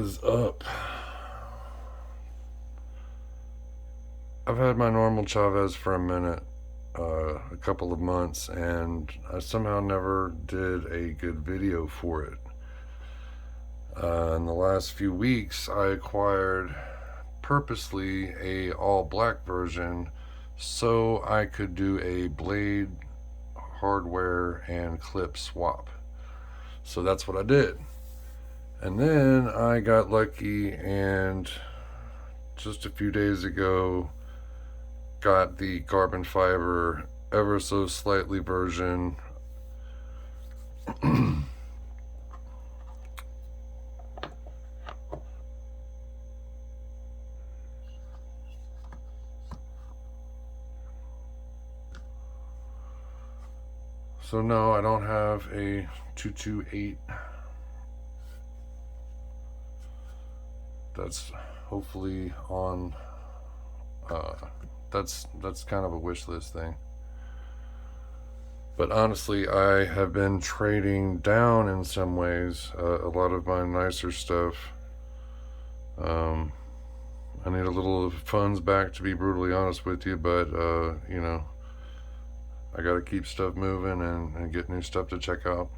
What is up? I've had my normal Chaves for a minute, a couple of months, and I somehow never did a good video for it. In the last few weeks, I acquired purposely a all black version so I could do a blade, hardware, and clip swap. So that's what I did. And then I got lucky and just a few days ago got the carbon fiber ever so slightly version. So no, I don't have a 228. That's hopefully on. That's kind of a wish list thing. But honestly, I have been trading down in some ways. A lot of my nicer stuff. I need a little funds back, to be brutally honest with you, but I gotta keep stuff moving and get new stuff to check out.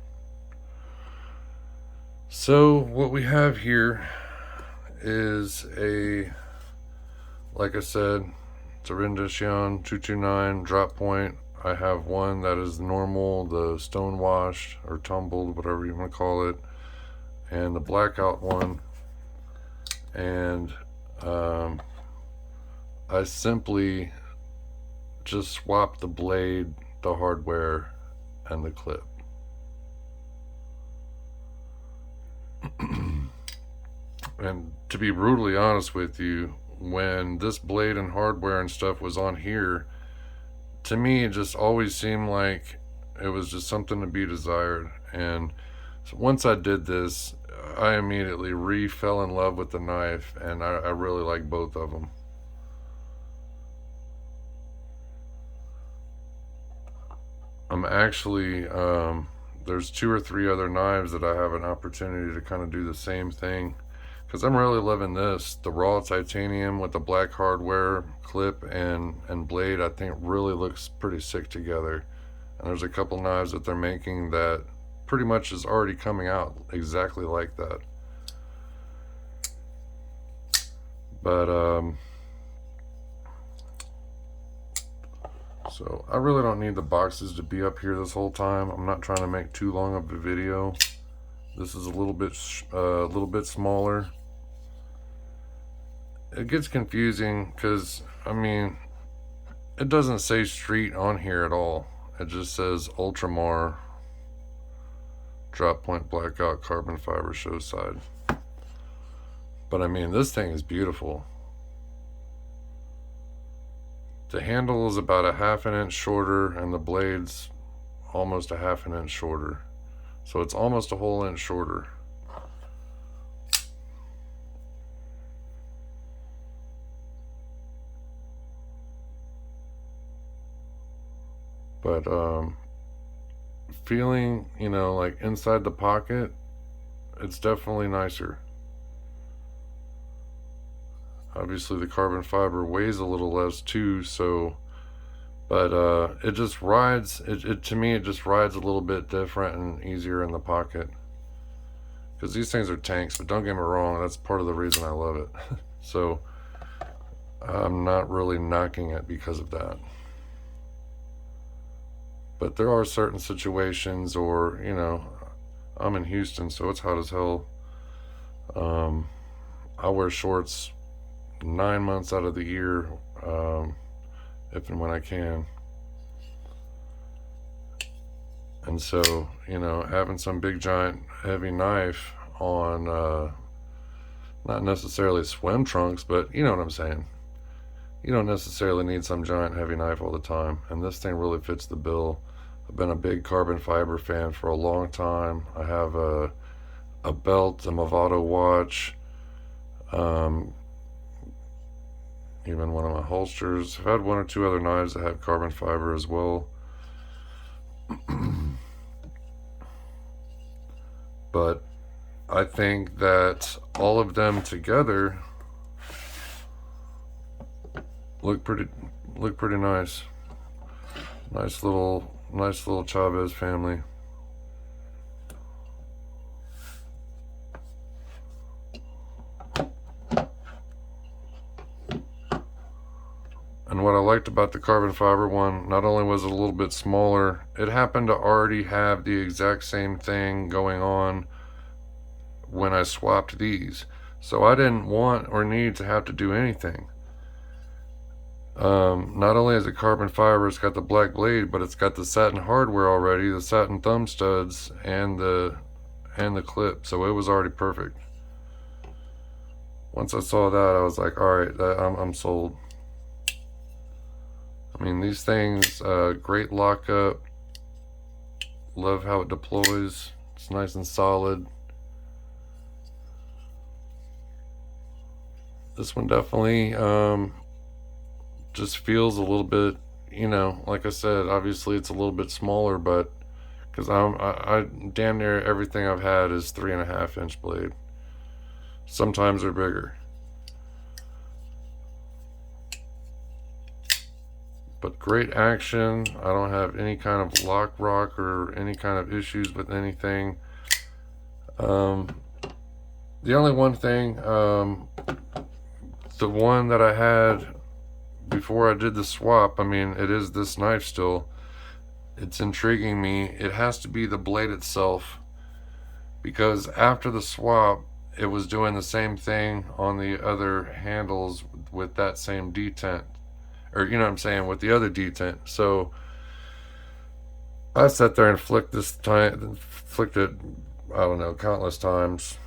So what we have here is like I said, it's a Redencion 229 drop point. I have one that is normal, the Stonewashed or tumbled, whatever you want to call it, and the Blackout one. And I simply just swapped the blade, the hardware, and the clip. And to be brutally honest with you, when this blade and hardware and stuff was on here, to me it just always seemed like it was just something to be desired. And so once I did this, I immediately fell in love with the knife, and I really like both of them. I'm actually, there's 2 or 3 other knives that I have an opportunity to kind of do the same thing, because I'm really loving this. The raw titanium with the black hardware clip and blade, I think really looks pretty sick together. And there's a couple knives that they're making that pretty much is already coming out exactly like that. But so I really don't need the boxes to be up here this whole time. I'm not trying to make too long of a video. This is a little bit smaller. It gets confusing because it doesn't say street on here at all. It just says Ultramar drop point blackout carbon fiber show side. But this thing is beautiful. The handle is about a 1/2 inch shorter, and the blade's almost a 1/2 inch shorter. So it's almost a whole inch shorter. But feeling, like inside the pocket, it's definitely nicer. Obviously the carbon fiber weighs a little less too, so but it just rides, to me it just rides a little bit different and easier in the pocket, because these things are tanks. But don't get me wrong, that's part of the reason I love it. So I'm not really knocking it because of that. But there are certain situations, or I'm in Houston, so it's hot as hell. I wear shorts 9 months out of the year, if and when I can. And so, having some big giant heavy knife on, not necessarily swim trunks, but you know what I'm saying. You don't necessarily need some giant heavy knife all the time, and this thing really fits the bill. I've been a big carbon fiber fan for a long time. I have a belt, a Movado watch, even one of my holsters. I've had 1 or 2 other knives that have carbon fiber as well. But I think that all of them together look pretty nice. Nice little Chaves family. And what I liked about the carbon fiber one, not only was it a little bit smaller, it happened to already have the exact same thing going on when I swapped these. So I didn't want or need to have to do anything. Not only is it carbon fiber, it's got the black blade, but it's got the satin hardware already, the satin thumb studs, and the clip. So it was already perfect. Once I saw that, I was like, all right, I'm sold. I mean, these things, great lockup. Love how it deploys. It's nice and solid. This one definitely just feels a little bit, you know, like I said, obviously it's a little bit smaller, but because I damn near everything I've had is 3.5 inch blade. Sometimes they're bigger. But great action. I don't have any kind of lock rock or any kind of issues with anything. The only one thing, the one that I had before I did the swap, I mean, it is this knife still. It's intriguing me. It has to be the blade itself, because after the swap, it was doing the same thing on the other handles with that same detent, or you know what I'm saying, with the other detent. So I sat there and flicked it, I don't know, countless times.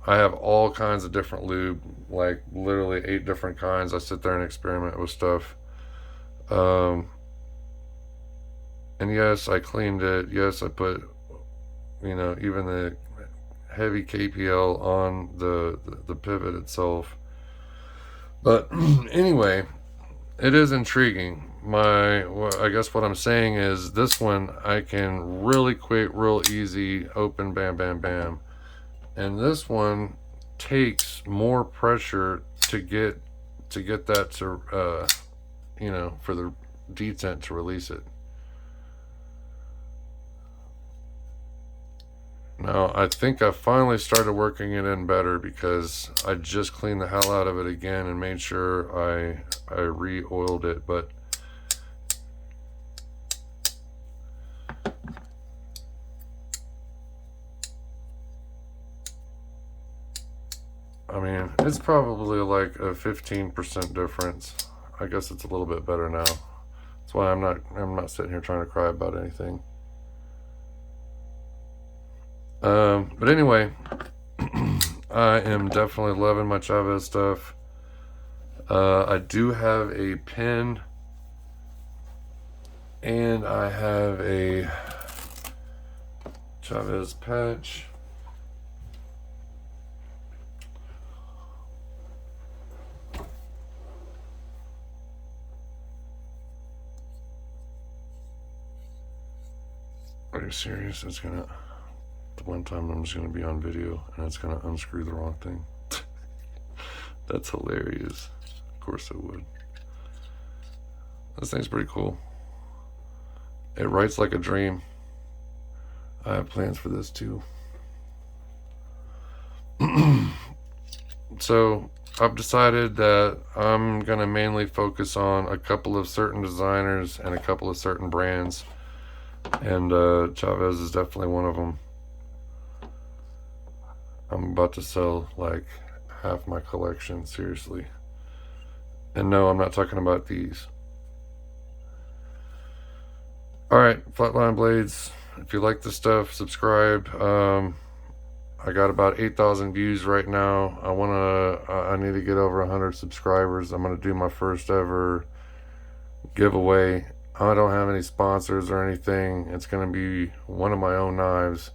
I have all kinds of different lube, like literally 8 different kinds. I sit there and experiment with stuff. And yes, I cleaned it. Yes, I put, you know, even the heavy KPL on the pivot itself. But anyway, it is intriguing. I guess what I'm saying is this one I can really quick, real easy, open, bam, bam, bam. And this one takes more pressure to get that to, you know, for the detent to release it. Now, I think I finally started working it in better because I just cleaned the hell out of it again and made sure I re-oiled it, but I mean, it's probably like a 15% difference. I guess it's a little bit better now. That's why I'm not sitting here trying to cry about anything. But anyway, I am definitely loving my Chaves stuff. I do have a pin, and I have a Chaves patch. Are you serious? It's gonna... The one time I'm just gonna be on video and it's gonna unscrew the wrong thing. That's hilarious. Of course it would. This thing's pretty cool. It writes like a dream. I have plans for this too. So I've decided that I'm gonna mainly focus on a couple of certain designers and a couple of certain brands, and Chaves is definitely one of them. I'm about to sell like half my collection, seriously. And no, I'm not talking about these. Alright, Flatline Blades, if you like this stuff, subscribe. I got about 8,000 views right now. I need to get over 100 subscribers. I'm gonna do my first ever giveaway. I don't have any sponsors or anything. It's gonna be one of my own knives.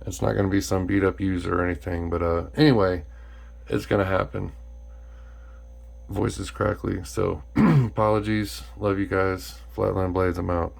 It's not going to be some beat up user or anything, but anyway, it's going to happen. Voice is crackly, so apologies. Love you guys. Flatline Blades, I'm out.